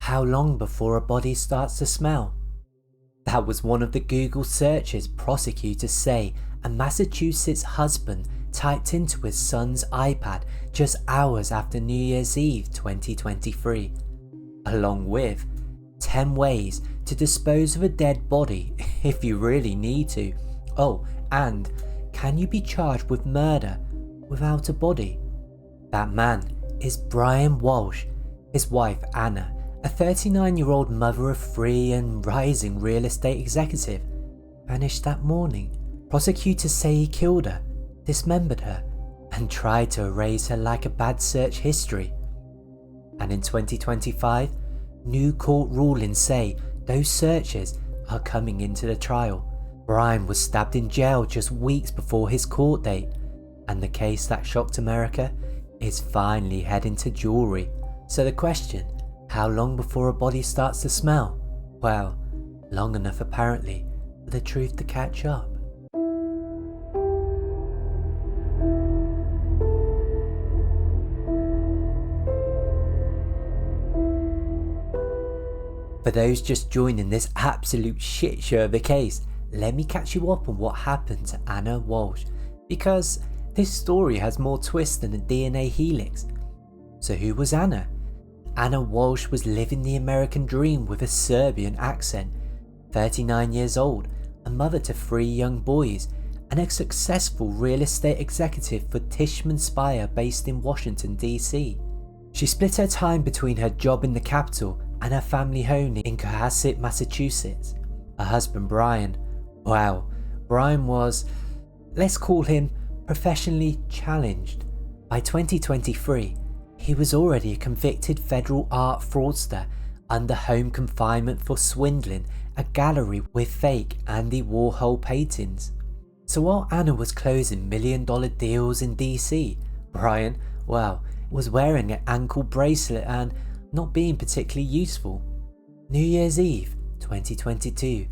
how long before a body starts to smell? That was one of the Google searches prosecutors say a Massachusetts husband typed into his son's iPad just hours after New Year's Eve 2023, along with 10 ways to dispose of a dead body if you really need to. Oh, and can you be charged with murder without a body? That man is Brian Walshe. His wife Anna, a 39-year-old mother of 3 and rising real estate executive, vanished that morning. Prosecutors say he killed her, dismembered her, and tried to erase her like a bad search history. And in 2025, new court rulings say those searches are coming into the trial. Brian was stabbed in jail just weeks before his court date, and the case that shocked America is finally heading to jury. So the question, how long before a body starts to smell? Well, long enough apparently for the truth to catch up. For those just joining this absolute shit show of a case, let me catch you up on what happened to Anna Walshe, because this story has more twists than a DNA helix. So who was Anna? Anna Walshe was living the American dream with a Serbian accent, 39 years old, a mother to 3 young boys, and a successful real estate executive for Tishman Speyer based in Washington DC. She split her time between her job in the capital and her family home in Cohasset, Massachusetts. Her husband Brian, Brian was, let's call him, professionally challenged. By 2023, he was already a convicted federal art fraudster under home confinement for swindling a gallery with fake Andy Warhol paintings. So while Anna was closing $1 million deals in DC, Brian, was wearing an ankle bracelet and not being particularly useful. New Year's Eve 2022,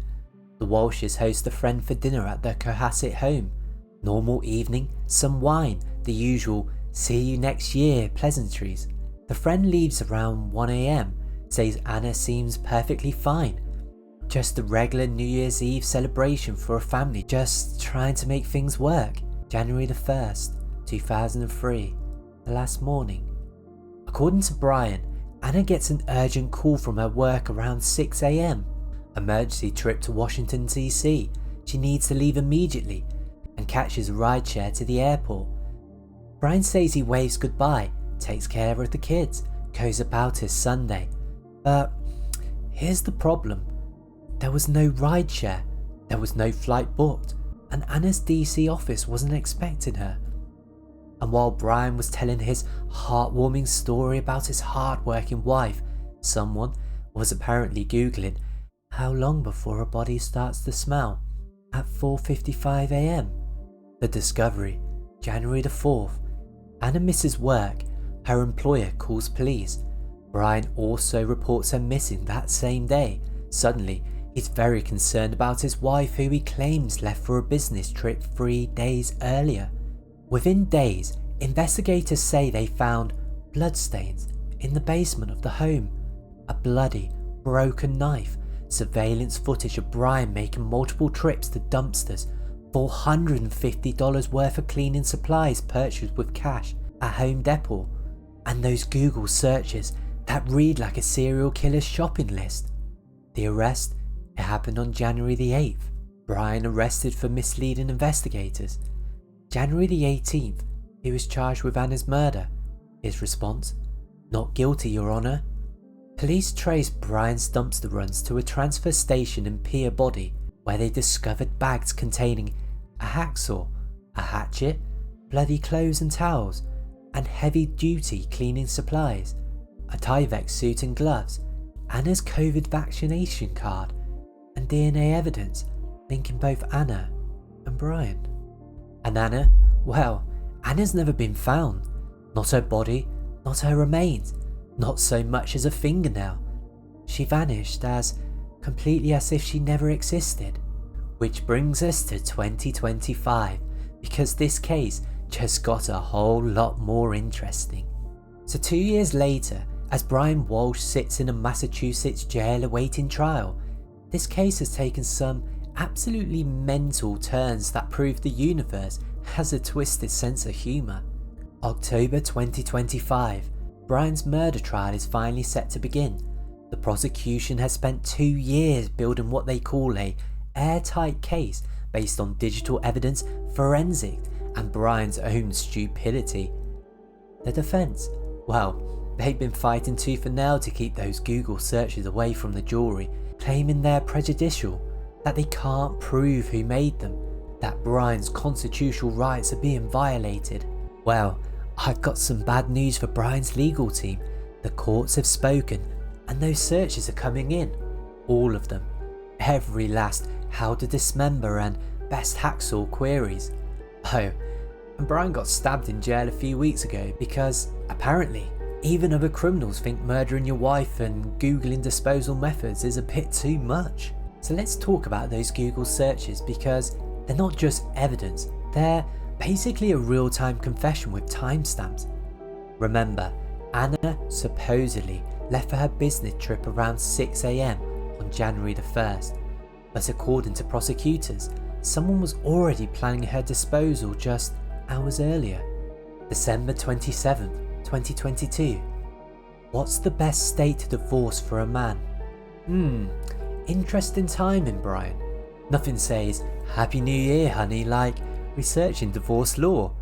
the Walshes host a friend for dinner at their Cohasset home. Normal evening, some wine, the usual see you next year pleasantries. The friend leaves around 1 AM, says Anna seems perfectly fine. Just a regular New Year's Eve celebration for a family just trying to make things work. January the 1st, 2003, the last morning. According to Brian, Anna gets an urgent call from her work around 6 AM. Emergency trip to Washington DC. She needs to leave immediately and catches a rideshare to the airport. Brian says he waves goodbye, takes care of the kids, goes about his Sunday. But here's the problem. There was no rideshare, there was no flight booked, and Anna's DC office wasn't expecting her. And while Brian was telling his heartwarming story about his hard-working wife, someone was apparently Googling how long before a body starts to smell at 4:55 AM. The discovery, January the 4th. Anna misses work, her employer calls police. Brian also reports her missing that same day. Suddenly, he's very concerned about his wife, who he claims left for a business trip 3 days earlier. Within days, investigators say they found bloodstains in the basement of the home, a bloody, broken knife, surveillance footage of Brian making multiple trips to dumpsters, $450 worth of cleaning supplies purchased with cash at Home Depot, and those Google searches that read like a serial killer's shopping list. The arrest, it happened on January the 8th. Brian arrested for misleading investigators. January the 18th, he was charged with Anna's murder. His response, "Not guilty, Your Honour." Police traced Brian's dumpster runs to a transfer station in Peabody, where they discovered bags containing a hacksaw, a hatchet, bloody clothes and towels, and heavy-duty cleaning supplies, a Tyvek suit and gloves, Anna's COVID vaccination card, and DNA evidence linking both Anna and Brian. And Anna? Well, Anna's never been found. Not her body, not her remains, not so much as a fingernail. She vanished completely as if she never existed. Which brings us to 2025, because this case just got a whole lot more interesting. So 2 years later, As Brian Walshe sits in a Massachusetts jail awaiting trial, this case has taken some absolutely mental turns that prove the universe has a twisted sense of humour. October 2025, Brian's murder trial is finally set to begin. The prosecution has spent 2 years building what they call a airtight case based on digital evidence, forensics, and Brian's own stupidity. The defence, well, they've been fighting tooth and nail to keep those Google searches away from the jury, claiming they're prejudicial, that they can't prove who made them, that Brian's constitutional rights are being violated. Well, I've got some bad news for Brian's legal team. The courts have spoken, and those searches are coming in. All of them. Every last how to dismember and best hacksaw queries. Oh, and Brian got stabbed in jail a few weeks ago because, apparently, even other criminals think murdering your wife and Googling disposal methods is a bit too much. So let's talk about those Google searches, because they're not just evidence, they're basically a real-time confession with timestamps. Remember, Anna supposedly left for her business trip around 6 AM on January the 1st, but according to prosecutors, someone was already planning her disposal just hours earlier. December 27th, 2022. What's the best state to divorce for a man? Interesting timing, Brian. Nothing says Happy New Year, honey, like researching divorce law.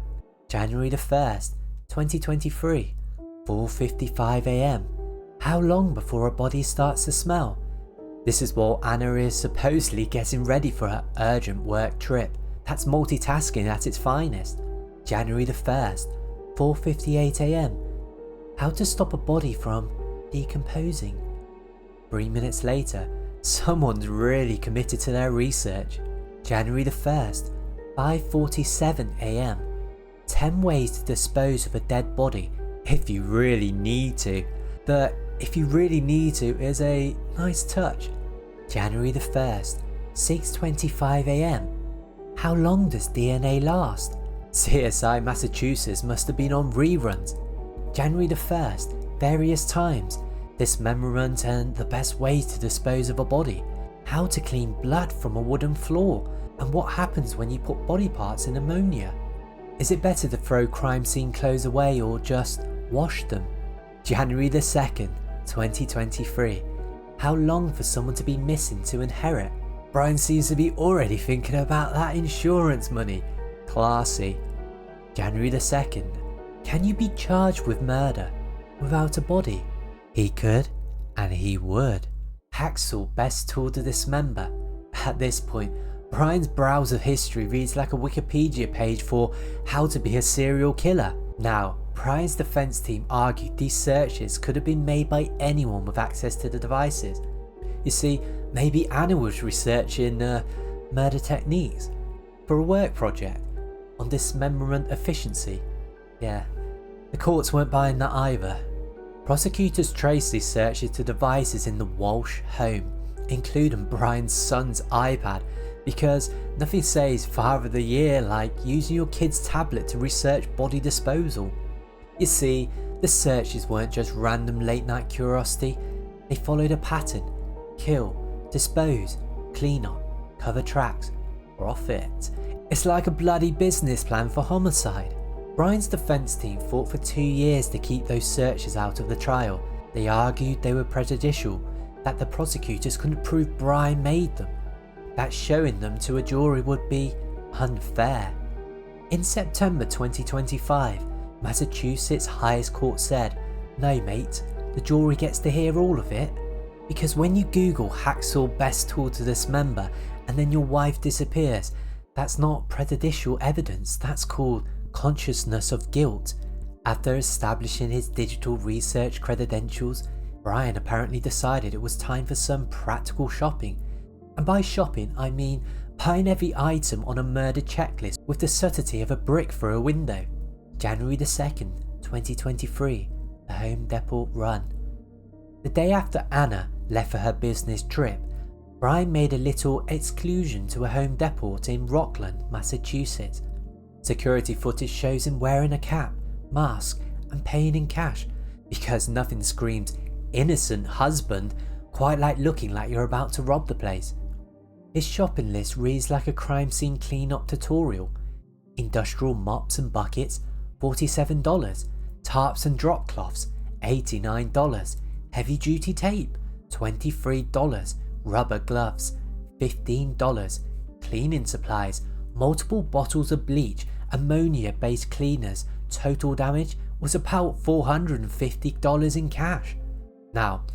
January the 1st, 2023, 4:55 AM. How long before a body starts to smell? This is while Anna is supposedly getting ready for her urgent work trip. That's multitasking at its finest. January the 1st, 4:58 AM. How to stop a body from decomposing. 3 minutes later, someone's really committed to their research. January the 1st, 5:47 AM. 10 ways to dispose of a dead body if you really need to. The "if you really need to" is a nice touch. January the 1st, 6:25 AM. How long does DNA last? CSI Massachusetts must have been on reruns. January the 1st, various times, dismemberment and the best ways to dispose of a body. How to clean blood from a wooden floor, and what happens when you put body parts in ammonia. Is it better to throw crime scene clothes away or just wash them? January the 2nd, 2023. How long for someone to be missing to inherit? Brian seems to be already thinking about that insurance money. Classy. January the 2nd. Can you be charged with murder without a body? He could, and he would. Hacksaw, best tool to dismember. At this point, Brian's browser history reads like a Wikipedia page for how to be a serial killer. Now, Brian's defense team argued these searches could have been made by anyone with access to the devices. You see, maybe Anna was researching murder techniques for a work project on dismemberment efficiency. Yeah, the courts weren't buying that either. Prosecutors traced these searches to devices in the Walshe home, including Brian's son's iPad, because nothing says Father of the Year like using your kid's tablet to research body disposal. You see, the searches weren't just random late night curiosity, they followed a pattern: kill, dispose, clean up, cover tracks, profit. It's like a bloody business plan for homicide. Brian's defense team fought for 2 years to keep those searches out of the trial. They argued they were prejudicial, that the prosecutors couldn't prove Brian made them, that showing them to a jury would be unfair. In September 2025, Massachusetts highest court said, "No mate, the jury gets to hear all of it. Because when you Google hacksaw best tool to dismember and then your wife disappears, that's not prejudicial evidence, that's called consciousness of guilt." After establishing his digital research credentials, Brian apparently decided it was time for some practical shopping. And by shopping, I mean buying every item on a murder checklist with the subtlety of a brick through a window. January the 2nd, 2023, the Home Depot run. The day after Anna left for her business trip, Brian made a little excursion to a Home Depot in Rockland, Massachusetts. Security footage shows him wearing a cap, mask, and paying in cash, because nothing screams innocent husband quite like looking like you're about to rob the place. His shopping list reads like a crime scene clean-up tutorial. Industrial mops and buckets, $47. Tarps and drop cloths, $89. Heavy duty tape, $23. Rubber gloves, $15. Cleaning supplies, multiple bottles of bleach, ammonia-based cleaners. Total damage was about $450 in cash. Now,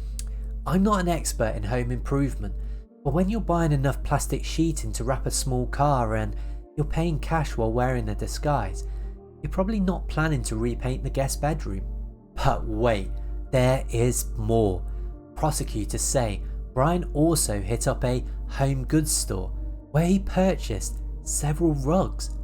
I'm not an expert in home improvement, but when you're buying enough plastic sheeting to wrap a small car and you're paying cash while wearing a disguise, you're probably not planning to repaint the guest bedroom. But wait, there is more. Prosecutors say Brian also hit up a home goods store where he purchased several rugs,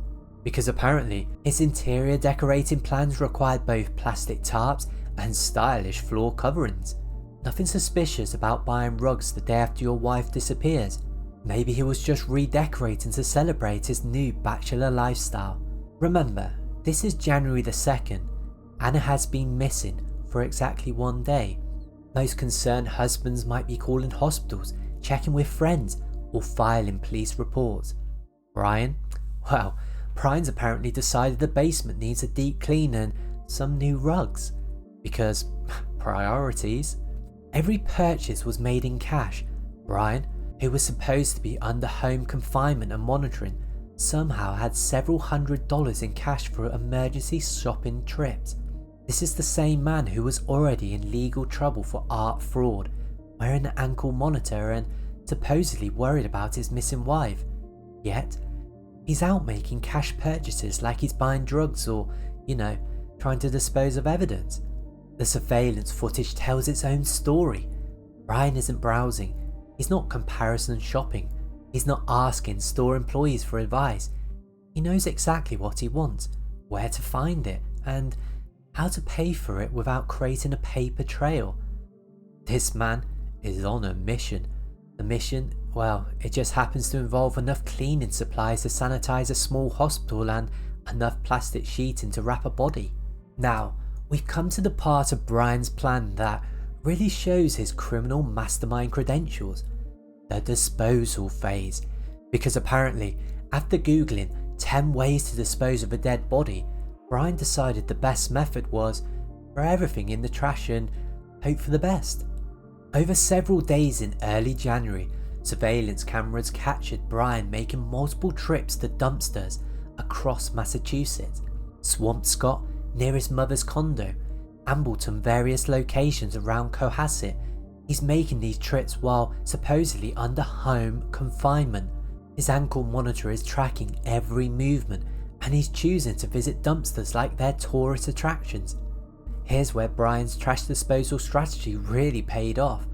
because apparently his interior decorating plans required both plastic tarps and stylish floor coverings. Nothing suspicious about buying rugs the day after your wife disappears. Maybe he was just redecorating to celebrate his new bachelor lifestyle. Remember, this is January the 2nd. Anna has been missing for exactly 1 day. Most concerned husbands might be calling hospitals, checking with friends, or filing police reports. Brian? Well, Brian's apparently decided the basement needs a deep clean and some new rugs. Because priorities. Every purchase was made in cash. Brian, who was supposed to be under home confinement and monitoring, somehow had several $100s in cash for emergency shopping trips. This is the same man who was already in legal trouble for art fraud, wearing an ankle monitor and supposedly worried about his missing wife. Yet, he's out making cash purchases like he's buying drugs or, trying to dispose of evidence. The surveillance footage tells its own story. Brian isn't browsing, he's not comparison shopping, he's not asking store employees for advice. He knows exactly what he wants, where to find it, and how to pay for it without creating a paper trail. This man is on a mission. The mission, well, it just happens to involve enough cleaning supplies to sanitize a small hospital and enough plastic sheeting to wrap a body. Now, we've come to the part of Brian's plan that really shows his criminal mastermind credentials, the disposal phase, because apparently, after googling 10 ways to dispose of a dead body, Brian decided the best method was throw everything in the trash and hope for the best. Over several days in early January, surveillance cameras captured Brian making multiple trips to dumpsters across Massachusetts, Swampscott near his mother's condo, Ambleton, various locations around Cohasset. He's making these trips while supposedly under home confinement. His ankle monitor is tracking every movement, and he's choosing to visit dumpsters like they're tourist attractions. Here's where Brian's trash disposal strategy really paid off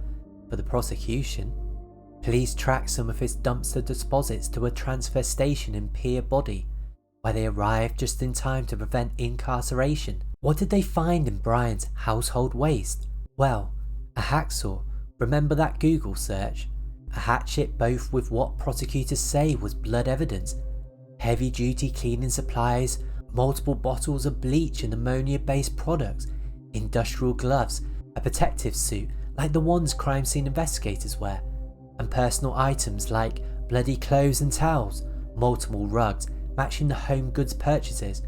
for the prosecution. Police tracked some of his dumpster deposits to a transfer station in Peabody, where they arrived just in time to prevent incarceration. What did they find in Brian's household waste? Well, a hacksaw. Remember that Google search? A hatchet, both with what prosecutors say was blood evidence, heavy duty cleaning supplies, multiple bottles of bleach and ammonia based products, industrial gloves, a protective suit like the ones crime scene investigators wear, and personal items like bloody clothes and towels, multiple rugs matching the home goods purchases.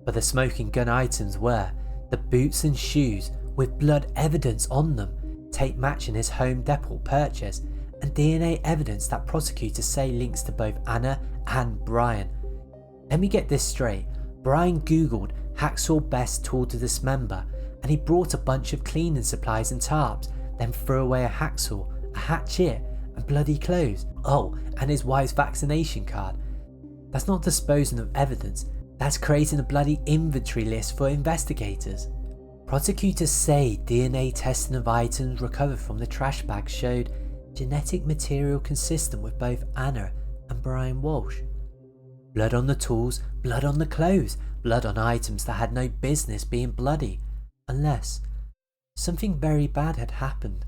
But the smoking gun items were the boots and shoes with blood evidence on them, tape matching his Home Depot purchase, and DNA evidence that prosecutors say links to both Anna and Brian. Let me get this straight. Brian googled hacksaw best tool to dismember, and he brought a bunch of cleaning supplies and tarps, then threw away a hacksaw, a hatchet, and bloody clothes. Oh, and his wife's vaccination card. That's not disposing of evidence, that's creating a bloody inventory list for investigators. Prosecutors say DNA testing of items recovered from the trash bag showed genetic material consistent with both Anna and Brian Walshe. Blood on the tools, blood on the clothes, blood on items that had no business being bloody, unless something very bad had happened.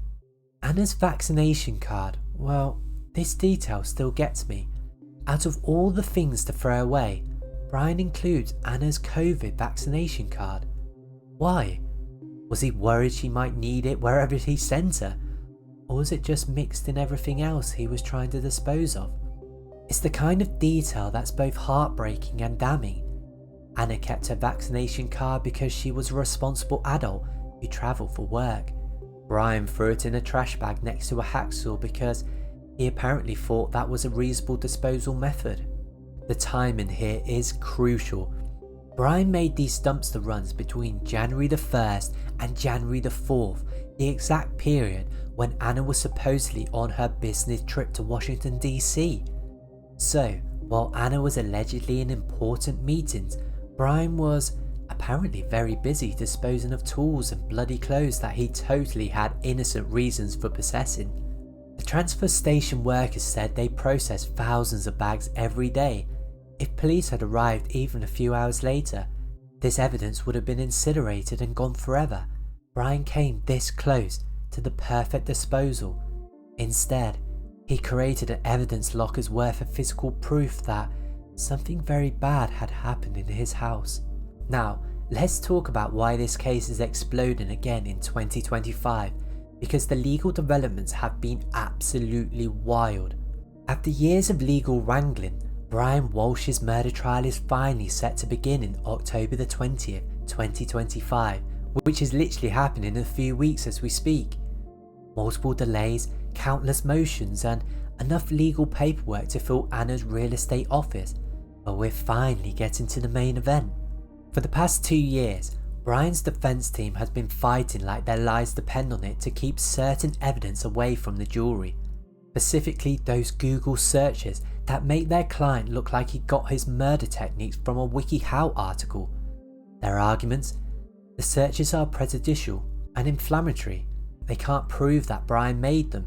Anna's vaccination card, well, this detail still gets me. Out of all the things to throw away, Brian includes Anna's COVID vaccination card. Why? Was he worried she might need it wherever he sent her? Or was it just mixed in everything else he was trying to dispose of? It's the kind of detail that's both heartbreaking and damning. Anna kept her vaccination card because she was a responsible adult who travelled for work. Brian threw it in a trash bag next to a hacksaw because he apparently thought that was a reasonable disposal method. The timing here is crucial. Brian made these dumpster runs between January the 1st and January the 4th, the exact period when Anna was supposedly on her business trip to Washington DC. So, while Anna was allegedly in important meetings, Brian was apparently very busy disposing of tools and bloody clothes that he totally had innocent reasons for possessing. The transfer station workers said they processed thousands of bags every day. If police had arrived even a few hours later, this evidence would have been incinerated and gone forever. Brian came this close to the perfect disposal. Instead, he created an evidence locker's worth of physical proof that something very bad had happened in his house. Now, let's talk about why this case is exploding again in 2025, because the legal developments have been absolutely wild. After years of legal wrangling, Brian Walshe's murder trial is finally set to begin in October the 20th, 2025, which is literally happening in a few weeks as we speak. Multiple delays, countless motions, and enough legal paperwork to fill Anna's real estate office, but we're finally getting to the main event. For the past 2 years, Brian's defense team has been fighting like their lives depend on it to keep certain evidence away from the jury, specifically those Google searches that make their client look like he got his murder techniques from a WikiHow article. Their arguments? The searches are prejudicial and inflammatory. They can't prove that Brian made them.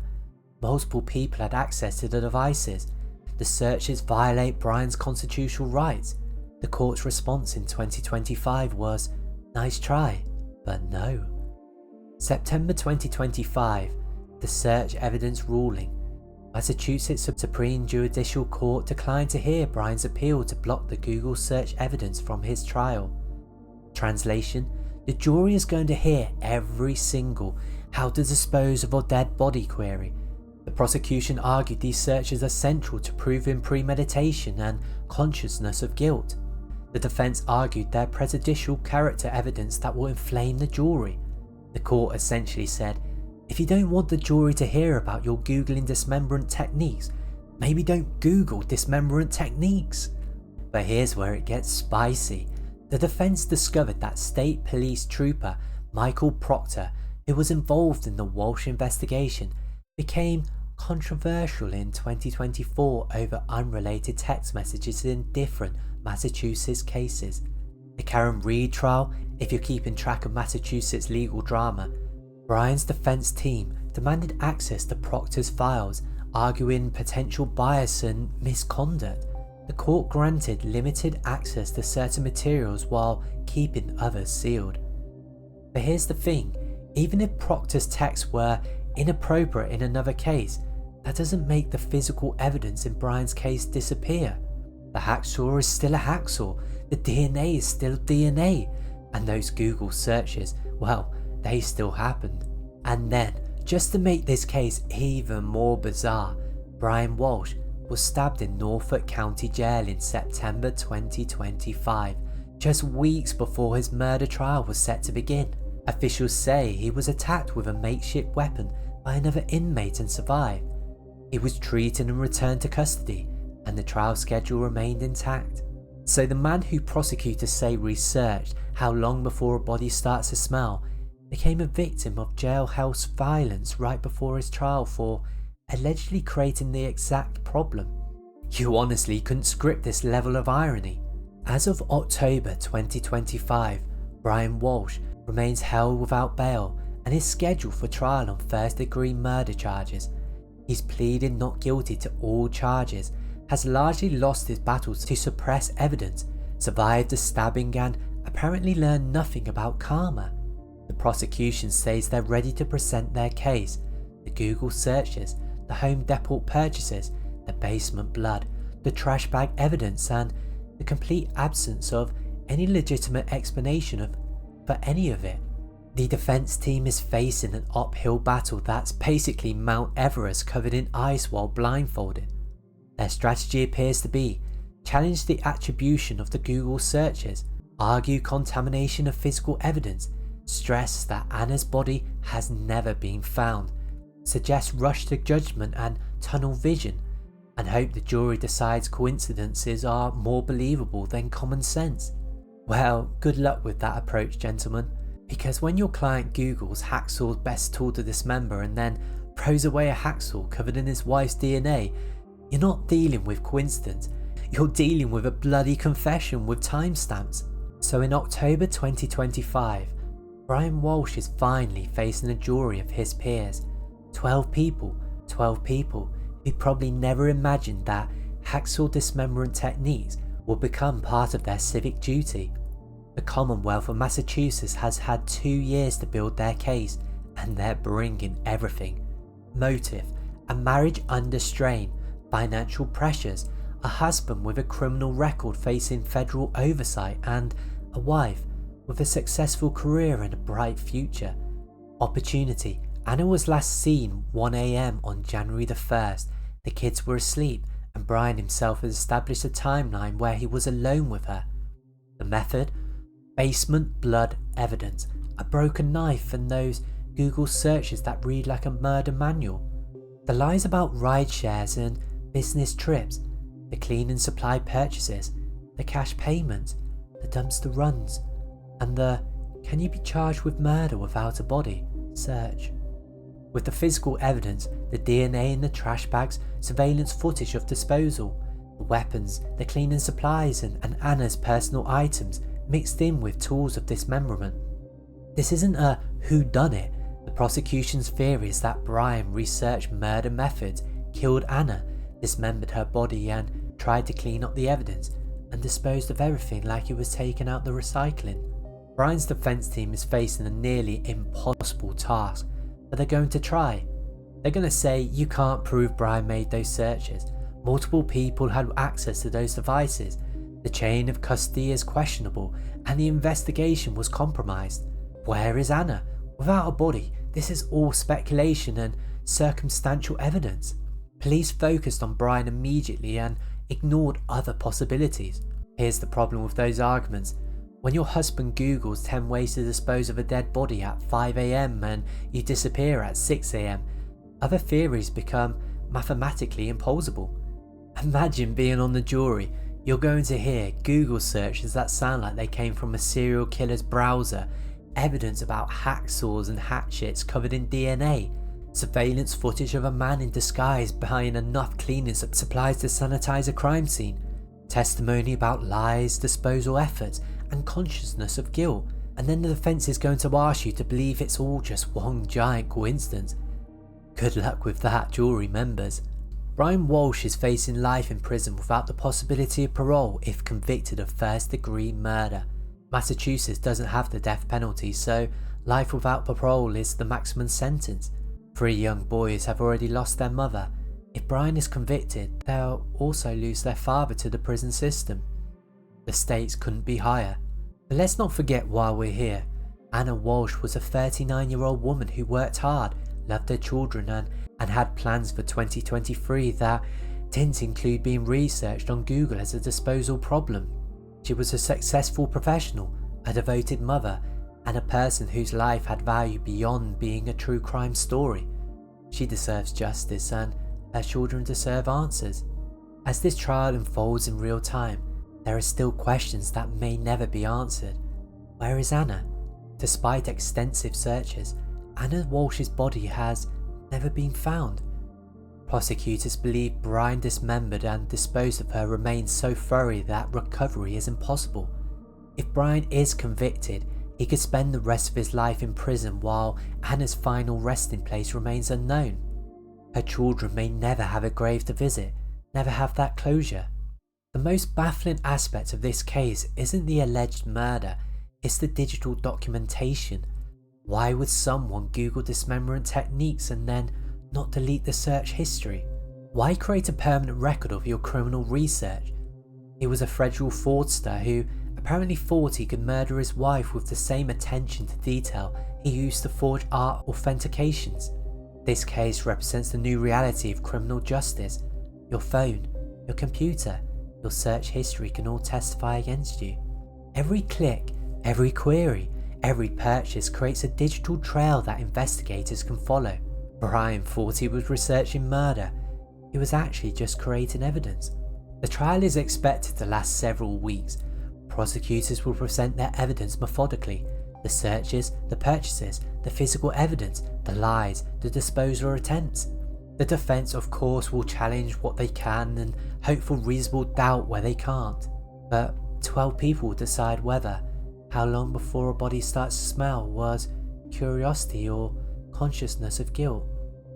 Multiple people had access to the devices. The searches violate Brian's constitutional rights. The court's response in 2025 was, "Nice try, but no." September 2025, the search evidence ruling. Massachusetts Supreme Judicial Court declined to hear Brian's appeal to block the Google search evidence from his trial. Translation: the jury is going to hear every single how to dispose of a dead body query. The prosecution argued these searches are central to proving premeditation and consciousness of guilt. The defense argued they're prejudicial character evidence that will inflame the jury. The court essentially said, if you don't want the jury to hear about your Googling dismemberment techniques, maybe don't Google dismemberment techniques. But here's where it gets spicy. The defense discovered that state police trooper Michael Proctor, who was involved in the Walshe investigation, became controversial in 2024 over unrelated text messages in different Massachusetts cases. The Karen Reed trial, if you're keeping track of Massachusetts legal drama, Brian's defense team demanded access to Proctor's files, arguing potential bias and misconduct. The court granted limited access to certain materials while keeping others sealed. But here's the thing, even if Proctor's texts were inappropriate in another case, that doesn't make the physical evidence in Brian's case disappear. The hacksaw is still a hacksaw, the DNA is still DNA, and those Google searches, well, they still happened. And then, just to make this case even more bizarre, Brian Walshe was stabbed in Norfolk County Jail in September 2025, just weeks before his murder trial was set to begin. Officials say he was attacked with a makeshift weapon by another inmate and survived. He was treated and returned to custody, and the trial schedule remained intact. So the man who prosecutors say researched how long before a body starts to smell became a victim of jailhouse violence right before his trial for allegedly creating the exact problem. You honestly couldn't script this level of irony. As of October 2025, Brian Walshe remains held without bail and is scheduled for trial on first-degree murder charges. He's pleaded not guilty to all charges, has largely lost his battles to suppress evidence, survived the stabbing and apparently learned nothing about karma. The prosecution says they're ready to present their case. The Google searches, the Home Depot purchases, the basement blood, the trash bag evidence, and the complete absence of any legitimate explanation for any of it. The defense team is facing an uphill battle that's basically Mount Everest covered in ice while blindfolded. Their strategy appears to be challenge the attribution of the Google searches, argue contamination of physical evidence, stress that Anna's body has never been found, suggest rush to judgment and tunnel vision, and hope the jury decides coincidences are more believable than common sense. Well, good luck with that approach, gentlemen, because when your client Googles hacksaw's best tool to dismember and then throws away a hacksaw covered in his wife's DNA, you're not dealing with coincidence, you're dealing with a bloody confession with timestamps. So in October 2025, Brian Walshe is finally facing a jury of his peers. 12 people who probably never imagined that hacksaw dismemberment techniques will become part of their civic duty. The Commonwealth of Massachusetts has had 2 years to build their case, and they're bringing everything. Motive, a marriage under strain, financial pressures, a husband with a criminal record facing federal oversight, and a wife with a successful career and a bright future. Opportunity. Anna was last seen 1 AM on January the 1st. The kids were asleep and Brian himself has established a timeline where he was alone with her. The method? Basement blood evidence, a broken knife and those Google searches that read like a murder manual. The lies about ride shares and business trips, the cleaning supply purchases, the cash payments, the dumpster runs, and the "can you be charged with murder without a body?" search. With the physical evidence, the DNA in the trash bags, surveillance footage of disposal, the weapons, the cleaning supplies and Anna's personal items mixed in with tools of dismemberment. This isn't a whodunit. The prosecution's theory is that Brian researched murder methods, killed Anna, dismembered her body and tried to clean up the evidence and disposed of everything like it was taken out the recycling. Brian's defense team is facing a nearly impossible task, but they're going to try. They're going to say you can't prove Brian made those searches. Multiple people had access to those devices. The chain of custody is questionable and the investigation was compromised. Where is Anna? Without a body, this is all speculation and circumstantial evidence. Police focused on Brian immediately and ignored other possibilities. Here's the problem with those arguments. When your husband Googles 10 ways to dispose of a dead body at 5 AM and you disappear at 6 AM, other theories become mathematically implausible. Imagine being on the jury. You're going to hear Google searches that sound like they came from a serial killer's browser, evidence about hacksaws and hatchets covered in DNA, surveillance footage of a man in disguise buying enough cleaning supplies to sanitize a crime scene, testimony about lies, disposal efforts, and consciousness of guilt, and then the defense is going to ask you to believe it's all just one giant coincidence. Good luck with that, jury members. Brian Walshe is facing life in prison without the possibility of parole if convicted of first-degree murder. Massachusetts doesn't have the death penalty, so life without parole is the maximum sentence. 3 young boys have already lost their mother. If Brian is convicted, they'll also lose their father to the prison system. The stakes couldn't be higher. But let's not forget while we're here, Anna Walshe was a 39-year-old woman who worked hard, loved her children and had plans for 2023 that didn't include being researched on Google as a disposal problem. She was a successful professional, a devoted mother, and a person whose life had value beyond being a true crime story. She deserves justice and her children deserve answers. As this trial unfolds in real time, there are still questions that may never be answered. Where is Anna? Despite extensive searches, Anna Walshe's body has never been found. Prosecutors believe Brian dismembered and disposed of her remains so thoroughly that recovery is impossible. If Brian is convicted, he could spend the rest of his life in prison while Anna's final resting place remains unknown. Her children may never have a grave to visit, never have that closure. The most baffling aspect of this case isn't the alleged murder, it's the digital documentation. Why would someone Google dismemberment techniques and then not delete the search history? Why create a permanent record of your criminal research? He was a federal fraudster who Apparently 40 could murder his wife with the same attention to detail he used to forge art authentications. This case represents the new reality of criminal justice. Your phone, your computer, your search history can all testify against you. Every click, every query, every purchase creates a digital trail that investigators can follow. Brian thought he was researching murder. He was actually just creating evidence. The trial is expected to last several weeks. Prosecutors will present their evidence methodically. The searches, the purchases, the physical evidence, the lies, the disposal attempts. The defence of course will challenge what they can and hope for reasonable doubt where they can't. But 12 people will decide whether how long before a body starts to smell was curiosity or consciousness of guilt.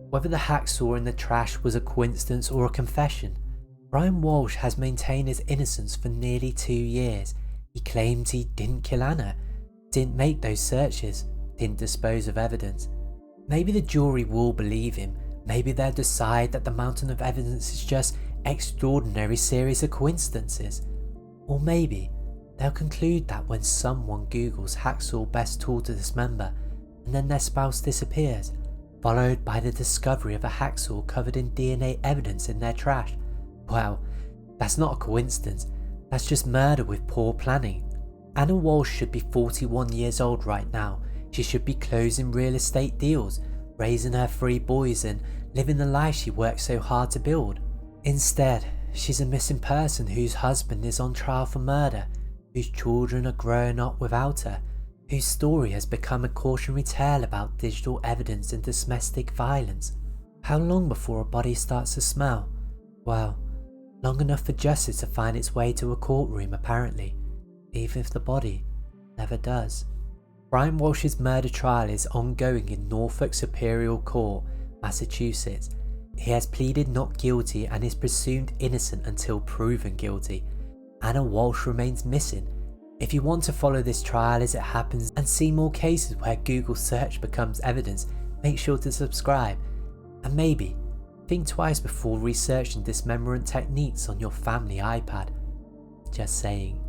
Whether the hacksaw in the trash was a coincidence or a confession. Brian Walshe has maintained his innocence for nearly 2 years. He claimed he didn't kill Anna, didn't make those searches, didn't dispose of evidence. Maybe the jury will believe him. Maybe they'll decide that the mountain of evidence is just extraordinary series of coincidences. Or maybe they'll conclude that when someone Googles hacksaw best tool to dismember and then their spouse disappears, followed by the discovery of a hacksaw covered in DNA evidence in their trash, well, that's not a coincidence, that's just murder with poor planning. Anna Walshe should be 41 years old right now. She should be closing real estate deals, raising her 3 boys and living the life she worked so hard to build. Instead, she's a missing person whose husband is on trial for murder, whose children are growing up without her, whose story has become a cautionary tale about digital evidence and domestic violence. How long before a body starts to smell? Well, long enough for justice to find its way to a courtroom apparently, even if the body never does. Brian Walshe's murder trial is ongoing in Norfolk Superior Court, Massachusetts. He has pleaded not guilty and is presumed innocent until proven guilty. Anna Walshe remains missing. If you want to follow this trial as it happens and see more cases where Google search becomes evidence, make sure to subscribe. And maybe think twice before researching dismemberment techniques on your family iPad. Just saying.